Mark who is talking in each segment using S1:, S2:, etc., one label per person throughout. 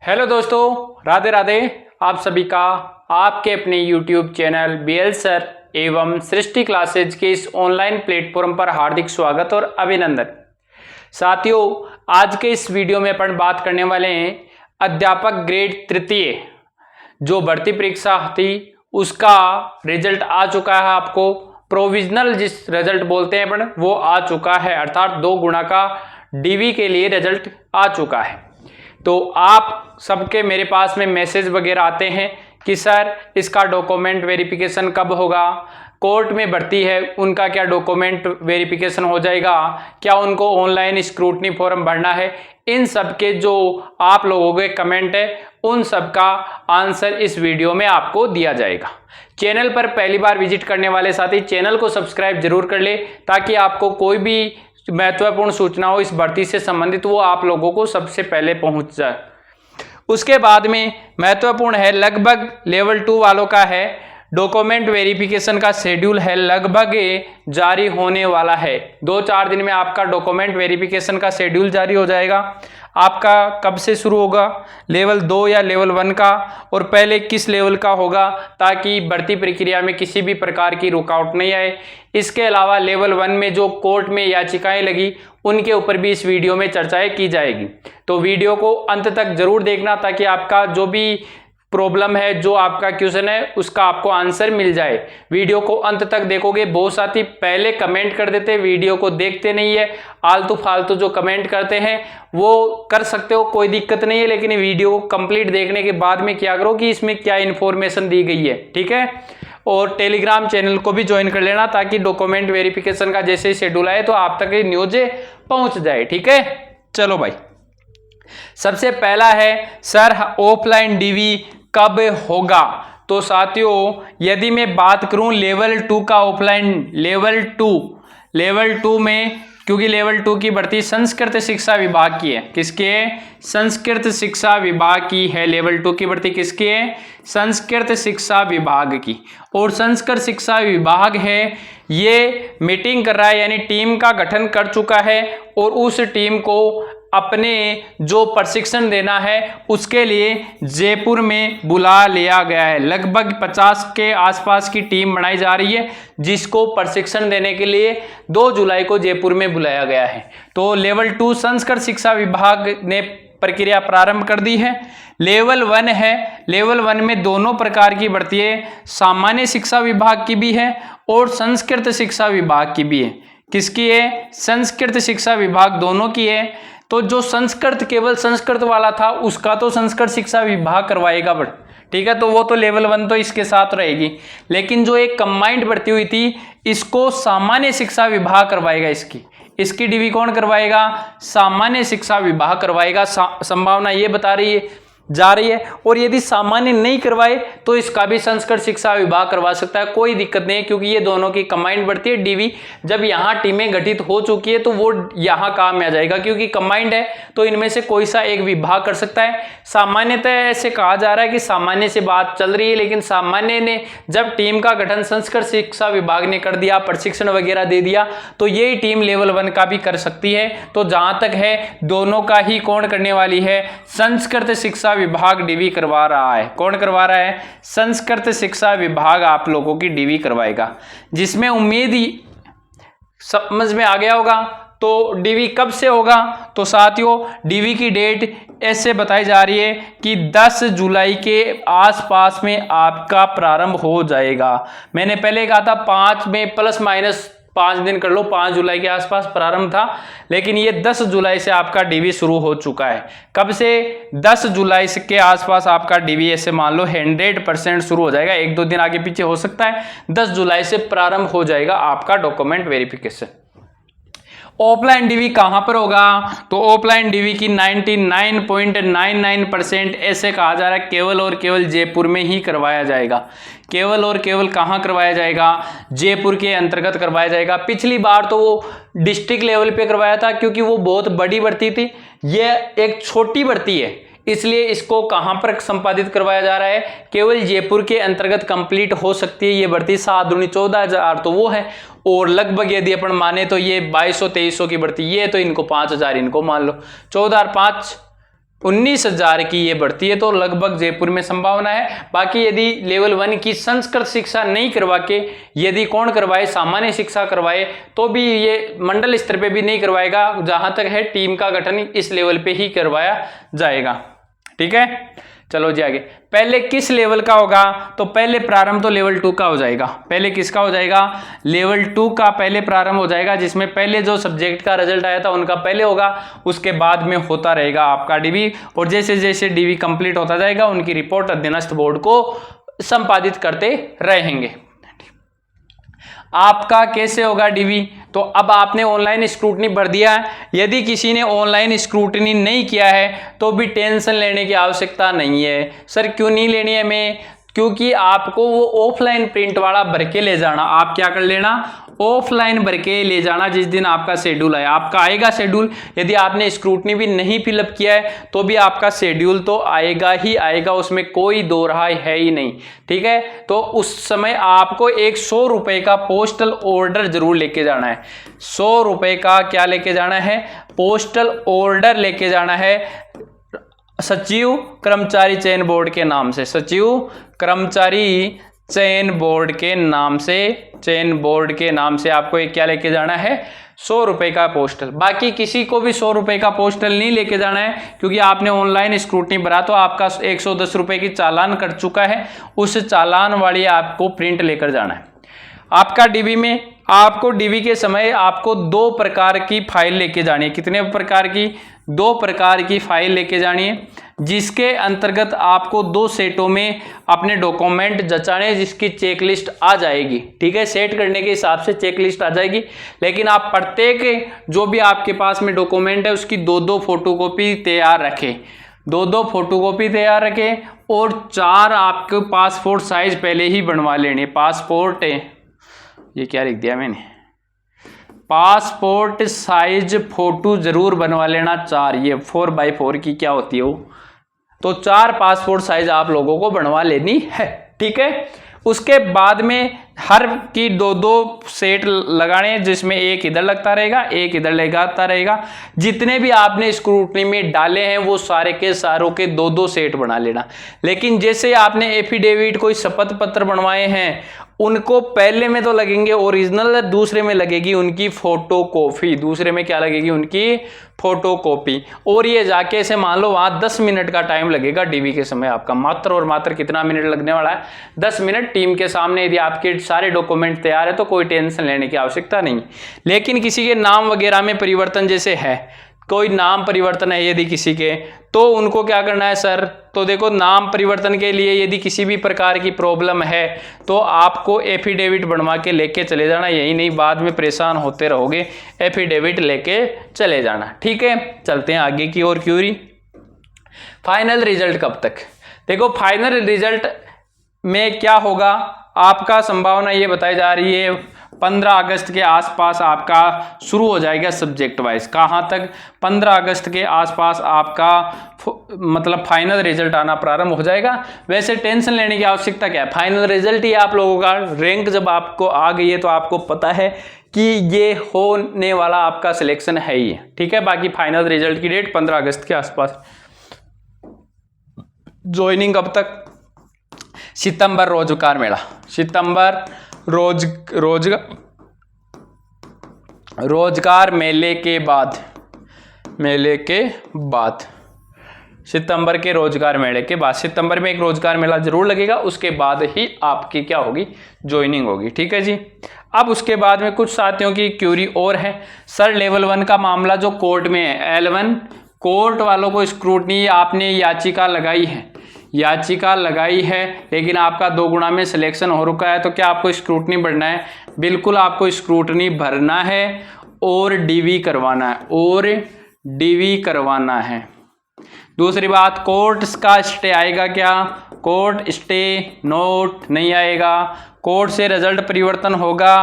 S1: Hello दोस्तों, राधे राधे। आप सभी का आपके अपने YouTube चैनल BL सर एवं सृष्टि क्लासेज के इस ऑनलाइन प्लेटफॉर्म पर हार्दिक स्वागत और अभिनंदन। साथियों, आज के इस वीडियो में अपन बात करने वाले हैं अध्यापक ग्रेड तृतीय जो भर्ती परीक्षा थी उसका रिजल्ट आ चुका है। आपको प्रोविजनल जिस रिजल्ट बोलते हैं अपन वो आ चुका है, अर्थात 2 गुना का DV के लिए रिजल्ट आ चुका है। तो आप सबके मेरे पास में मैसेज वगैरह आते हैं कि सर इसका डॉक्यूमेंट वेरिफिकेशन कब होगा, कोर्ट में भर्ती है उनका क्या डॉक्यूमेंट वेरिफिकेशन हो जाएगा, क्या उनको ऑनलाइन स्क्रूटनी फॉर्म भरना है। इन सब के जो आप लोगों के कमेंट है उन सब का आंसर इस वीडियो में आपको दिया जाएगा। चैनल पर पहली बार विजिट करने वाले साथी चैनल को सब्सक्राइब जरूर कर ले ताकि आपको कोई भी महत्वपूर्ण सूचना हो इस भर्ती से संबंधित वो आप लोगों को सबसे पहले पहुंच जाए। उसके बाद में महत्वपूर्ण है लगभग लेवल 2 वालों का है डॉक्यूमेंट वेरिफिकेशन का शेड्यूल है, लगभग जारी होने वाला है। 2-4 दिन में आपका डॉक्यूमेंट वेरिफिकेशन का शेड्यूल जारी हो जाएगा। आपका कब से शुरू होगा, लेवल 2 या लेवल 1 का, और पहले किस लेवल का होगा ताकि भर्ती प्रक्रिया में किसी भी प्रकार की रुकावट नहीं आए। इसके अलावा लेवल 1 में जो कोर्ट में याचिकाएं लगी उनके ऊपर भी इस वीडियो में चर्चाएं की जाएगी। तो वीडियो को अंत तक जरूर देखना ताकि आपका जो भी प्रॉब्लम है, जो आपका क्वेश्चन है उसका आपको आंसर मिल जाए। वीडियो को अंत तक देखोगे। बहुत साथी पहले कमेंट कर देते हैं, वीडियो को देखते नहीं है, आलतू फालतू जो कमेंट करते हैं वो कर सकते हो, कोई दिक्कत नहीं है, लेकिन वीडियो को कंप्लीट देखने के बाद में क्या करो कि इसमें क्या इन्फॉर्मेशन दी गई है, ठीक है। और टेलीग्राम चैनल को भी ज्वाइन कर लेना ताकि डॉक्यूमेंट वेरिफिकेशन का जैसे ही शेड्यूल आए तो आप तक न्यूज़ पहुंच जाए, ठीक है। चलो भाई, सबसे पहला है सर ऑफलाइन DV कब होगा। तो साथियों, यदि मैं बात करूं लेवल 2 का ऑफलाइन, लेवल 2 में, क्योंकि लेवल 2 की भर्ती संस्कृत शिक्षा विभाग की है। किसकी है? संस्कृत शिक्षा विभाग की है। लेवल 2 की भर्ती किसकी है? संस्कृत शिक्षा विभाग की। और संस्कृत शिक्षा विभाग है ये मीटिंग कर रहा है, यानी टीम का गठन कर चुका है और उस टीम को अपने जो प्रशिक्षण देना है उसके लिए जयपुर में बुला लिया गया है। लगभग 50 के आसपास की टीम बनाई जा रही है जिसको प्रशिक्षण देने के लिए 2 जुलाई को जयपुर में बुलाया गया है। तो लेवल 2 संस्कृत शिक्षा विभाग ने प्रक्रिया प्रारंभ कर दी है। लेवल 1 है, लेवल 1 में दोनों प्रकार की भर्ती है, सामान्य शिक्षा विभाग की भी है और संस्कृत शिक्षा विभाग की भी है। किसकी है? संस्कृत शिक्षा विभाग दोनों की है। तो जो संस्कृत केवल संस्कृत वाला था उसका तो संस्कृत शिक्षा विभाग करवाएगा, बट ठीक है, तो वो तो लेवल 1 तो इसके साथ रहेगी। लेकिन जो एक कंबाइंड भर्ती हुई थी इसको सामान्य शिक्षा विभाग करवाएगा। इसकी DV कौन करवाएगा? सामान्य शिक्षा विभाग करवाएगा। संभावना ये बता रही जा रही है। और यदि सामान्य नहीं करवाए तो इसका भी संस्कृत शिक्षा विभाग करवा सकता है, कोई दिक्कत नहीं है, क्योंकि ये दोनों की कंबाइंड बढ़ती है। DV जब यहाँ टीमें गठित हो चुकी है तो वो यहाँ काम में आ जाएगा, क्योंकि कंबाइंड है तो इनमें से कोई सा एक विभाग कर सकता है। सामान्यतः ऐसे कहा जा रहा है कि सामान्य से बात चल रही है, लेकिन सामान्य ने जब टीम का गठन संस्कृत शिक्षा विभाग ने कर दिया, प्रशिक्षण वगैरह दे दिया, तो यही टीम लेवल 1 का भी कर सकती है। तो जहां तक है दोनों का ही कौन करने वाली है? संस्कृत शिक्षा विभाग DV करवा रहा है। कौन करवा रहा है? संस्कृत शिक्षा विभाग आप लोगों की DV करवाएगा, जिसमें उम्मीद ही समझ में आ गया होगा। तो DV कब से होगा? तो साथियों, DV की डेट ऐसे बताई जा रही है कि 10 जुलाई के आसपास में आपका प्रारंभ हो जाएगा। मैंने पहले कहा था 5 में प्लस माइनस 5 दिन कर लो, 5 जुलाई के आसपास प्रारंभ था, लेकिन ये 10 जुलाई से आपका DV शुरू हो चुका है। कब से? 10 जुलाई के आसपास आपका DV ऐसे मान लो 100% शुरू हो जाएगा। 1-2 दिन आगे पीछे हो सकता है। 10 जुलाई से प्रारंभ हो जाएगा आपका डॉक्यूमेंट वेरिफिकेशन। ऑफलाइन DV कहां पर होगा? तो ऑफलाइन DV की 99.99% ऐसे कहा जा रहा है केवल और केवल जयपुर में ही करवाया जाएगा। केवल और केवल कहां करवाया जाएगा? जयपुर के अंतर्गत करवाया जाएगा। पिछली बार तो वो डिस्ट्रिक्ट लेवल पे करवाया था क्योंकि वो बहुत बड़ी भर्ती थी, ये एक छोटी भर्ती है, इसलिए इसको कहां पर संपादित करवाया जा रहा है? केवल जयपुर के अंतर्गत कंप्लीट हो सकती है ये भर्ती। 7 दूनी 14,000 तो वो है, और लगभग यदि अपन माने तो ये 2200-2300 की भर्ती ये, तो इनको 5000 इनको मान लो, 14,500 19,000 की ये भर्ती है, तो लगभग जयपुर में संभावना है। बाकी यदि लेवल 1 की संस्कृत शिक्षा नहीं करवा के यदि कौन करवाए, सामान्य शिक्षा करवाए, तो भी ये मंडल स्तर पे भी नहीं करवाएगा। जहां तक है टीम का गठन इस लेवल पे ही करवाया जाएगा। ठीक है, चलो जी आगे। पहले किस लेवल का होगा, तो पहले प्रारंभ तो लेवल 2 का हो जाएगा। पहले किसका हो जाएगा, लेवल 2 का पहले प्रारंभ हो जाएगा, जिसमें पहले जो सब्जेक्ट का रिजल्ट आया था उनका पहले होगा, उसके बाद में होता रहेगा आपका डीवी। और जैसे जैसे डीवी कंप्लीट होता जाएगा उनकी रिपोर्ट अधीनस्थ बोर्ड को संपादित करते रहेंगे। आपका कैसे होगा डीवी, तो अब आपने ऑनलाइन स्क्रूटनी भर दिया है। यदि किसी ने ऑनलाइन स्क्रूटनी नहीं किया है तो भी टेंशन लेने की आवश्यकता नहीं है। सर क्यों नहीं लेनी है हमें, क्योंकि आपको वो ऑफलाइन प्रिंट वाला भर के ले जाना। आप क्या कर लेना, ऑफलाइन भर के ले जाना जिस दिन आपका शेड्यूल है। आपका आएगा शेड्यूल, यदि आपने स्क्रूटनी भी नहीं फिलअप किया है तो भी आपका शेड्यूल तो आएगा ही आएगा, उसमें कोई दो राह है ही नहीं। ठीक है, तो उस समय आपको एक 100 रुपए का पोस्टल ऑर्डर जरूर लेके जाना है। 100 रुपए का क्या लेके जाना है, पोस्टल ऑर्डर लेके जाना है सचिव कर्मचारी चयन बोर्ड के नाम से। सचिव कर्मचारी चयन बोर्ड के नाम से, चयन बोर्ड के नाम से आपको एक क्या लेके जाना है, 100 रुपए का पोस्टल। बाकी किसी को भी 100 रुपए का पोस्टल नहीं लेके जाना है, क्योंकि आपने ऑनलाइन स्क्रूटनी भरा तो आपका 110 रुपए की चालान कट चुका है। उस चालान वाली आपको प्रिंट लेकर जाना है। आपका डीवी में, आपको डीवी के समय आपको 2 प्रकार की फाइल लेके जानी है। कितने प्रकार की, 2 प्रकार की फाइल लेके जानी है, जिसके अंतर्गत आपको 2 सेटों में अपने डॉक्यूमेंट जचाने, जिसकी चेकलिस्ट आ जाएगी। ठीक है, सेट करने के हिसाब से चेकलिस्ट आ जाएगी, लेकिन आप प्रत्येक जो भी आपके पास में डॉक्यूमेंट है उसकी 2-2 फोटोकॉपी तैयार रखें। 2-2 फोटोकॉपी तैयार रखें और 4 आपके पासपोर्ट साइज पहले ही बनवा लेने। पासपोर्ट, ये क्या लिख दिया मैंने, पासपोर्ट साइज फोटो जरूर बनवा लेना 4। ये 4x4 की क्या होती है वो, तो 4 पासपोर्ट साइज आप लोगों को बनवा लेनी है। ठीक है, उसके बाद में हर की 2-2 सेट लगाने, जिसमें एक इधर लगता रहेगा, एक इधर लगाता रहेगा। जितने भी आपने स्क्रूटनी में डाले हैं वो सारे के सारों के 2-2 सेट बना लेना। लेकिन जैसे आपने एफिडेविट कोई शपथ पत्र बनवाए हैं, उनको पहले में तो लगेंगे ओरिजिनल, दूसरे में लगेगी उनकी फोटोकॉपी। दूसरे में क्या लगेगी, उनकी फोटोकॉपी। और ये जाके ऐसे मान लो वहां 10 मिनट का टाइम लगेगा डीवी के समय आपका, मात्र और मात्र कितना मिनट लगने वाला है, 10 मिनट। टीम के सामने यदि आपके सारे डॉक्यूमेंट तैयार है तो कोई टेंशन लेने की आवश्यकता नहीं। लेकिन किसी के नाम वगैरह में परिवर्तन जैसे है, कोई नाम परिवर्तन है यदि किसी के, तो उनको क्या करना है सर, तो देखो नाम परिवर्तन के लिए यदि किसी भी प्रकार की प्रॉब्लम है तो आपको एफिडेविट बनवा के लेके चले जाना। यही नहीं बाद में परेशान होते रहोगे, एफिडेविट लेके चले जाना। ठीक है, चलते हैं आगे की ओर। क्यूरी, फाइनल रिजल्ट कब तक, देखो फाइनल रिजल्ट में क्या होगा, आपका संभावना ये बताई जा रही है 15 अगस्त के आसपास आपका शुरू हो जाएगा सब्जेक्ट वाइज। कहाँ तक, 15 अगस्त के आसपास आपका मतलब फाइनल रिजल्ट आना प्रारंभ हो जाएगा। वैसे टेंशन लेने की आवश्यकता क्या है, फाइनल रिजल्ट ही आप लोगों का, रैंक जब आपको आ गई है तो आपको पता है कि ये होने वाला आपका सिलेक्शन है ही है। ठीक है, बाकी फाइनल रिजल्ट की डेट 15 अगस्त के आसपास। ज्वाइनिंग कब तक, सितंबर रोजगार मेला, सितंबर रोजगार मेले के बाद, सितंबर के रोजगार मेले के बाद, सितंबर में एक रोजगार मेला जरूर लगेगा, उसके बाद ही आपकी क्या होगी, ज्वाइनिंग होगी। ठीक है जी। अब उसके बाद में कुछ साथियों की क्यूरी और है, सर लेवल 1 का मामला जो कोर्ट में है, L1 कोर्ट वालों को स्क्रूटनी, आपने याचिका लगाई है, लेकिन आपका 2 गुना में सिलेक्शन हो रुका है, तो क्या आपको स्क्रूटनी भरना है, बिल्कुल आपको स्क्रूटनी भरना है और डीवी करवाना है, दूसरी बात, कोर्ट का स्टे आएगा क्या, कोर्ट स्टे नोट नहीं आएगा। कोर्ट से रिजल्ट परिवर्तन होगा,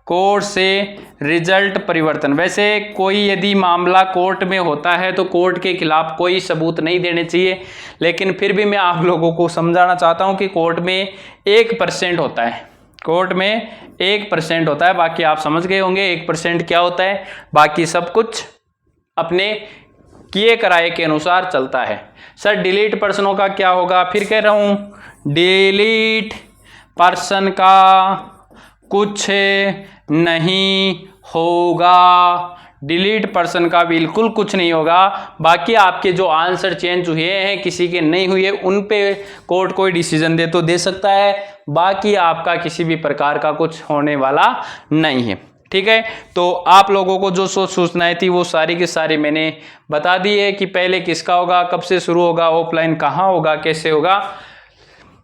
S1: कोर्ट से रिजल्ट परिवर्तन। वैसे कोई यदि मामला कोर्ट में होता है तो कोर्ट के खिलाफ कोई सबूत नहीं देने चाहिए, लेकिन फिर भी मैं आप लोगों को समझाना चाहता हूं कि कोर्ट में 1% होता है, कोर्ट में 1% होता है। बाकी आप समझ गए होंगे 1% क्या होता है, बाकी सब कुछ अपने किए कराए के अनुसार चलता है। सर डिलीट पर्सनों का क्या होगा? फिर कह रहा हूं डिलीट पर्सन का कुछ नहीं होगा, डिलीट पर्सन का बिल्कुल कुछ नहीं होगा। बाकी आपके जो आंसर चेंज हुए हैं किसी के नहीं हुए उन पे कोर्ट कोई डिसीजन दे तो दे सकता है, बाकी आपका किसी भी प्रकार का कुछ होने वाला नहीं है। ठीक है, तो आप लोगों को जो सोच सूचनाएं थी वो सारी की सारी मैंने बता दी है कि पहले किसका होगा, कब से शुरू होगा, ऑफलाइन कहाँ होगा, कैसे होगा।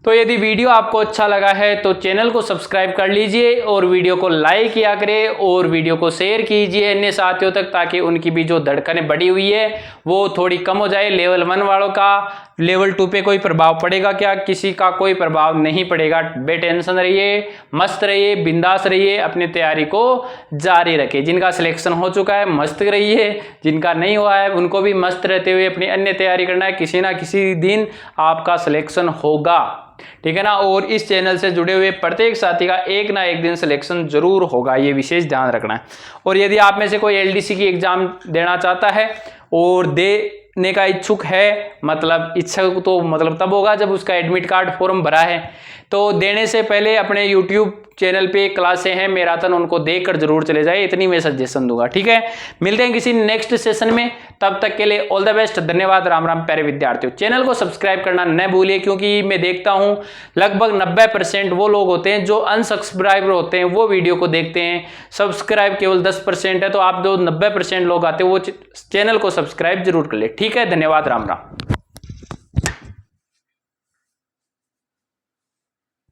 S1: तो यदि वीडियो आपको अच्छा लगा है तो चैनल को सब्सक्राइब कर लीजिए और वीडियो को लाइक किया करें और वीडियो को शेयर कीजिए अन्य साथियों तक, ताकि उनकी भी जो धड़कनें बढ़ी हुई है वो थोड़ी कम हो जाए। लेवल 1 वालों का लेवल 2 पे कोई प्रभाव पड़ेगा क्या? किसी का कोई प्रभाव नहीं पड़ेगा। बेटेंशन रहिए, मस्त रहिए, बिंदास रहिए, अपनी तैयारी को जारी रखिए। जिनका सिलेक्शन हो चुका है मस्त रहिए, जिनका नहीं हुआ है उनको भी मस्त रहते हुए अपनी अन्य तैयारी करना है। किसी ना किसी दिन आपका सिलेक्शन होगा, ठीक है ना। और इस चैनल से जुड़े हुए प्रत्येक साथी का एक ना एक दिन सिलेक्शन जरूर होगा, ये विशेष ध्यान रखना है। और यदि आप में से कोई एलडीसी की एग्जाम देना चाहता है और देने का इच्छुक है, मतलब इच्छुक तो मतलब तब होगा जब उसका एडमिट कार्ड फॉर्म भरा है, तो देने से पहले अपने यूट्यूब चैनल पे क्लासें हैं मैराथन, उनको देखकर जरूर चले जाए, इतनी मैं सजेशन दूंगा। ठीक है, मिलते हैं किसी नेक्स्ट सेशन में, तब तक के लिए ऑल द बेस्ट, धन्यवाद, राम राम प्यारे विद्यार्थियों। चैनल को सब्सक्राइब करना न भूलिए, क्योंकि मैं देखता हूं लगभग 90% वो लोग होते हैं जो अनसब्सक्राइबर होते हैं, वो वीडियो को देखते हैं, सब्सक्राइब केवल 10% है। तो आप जो 90% लोग आते हैं वो चैनल को सब्सक्राइब जरूर कर ले। ठीक है, धन्यवाद, राम राम।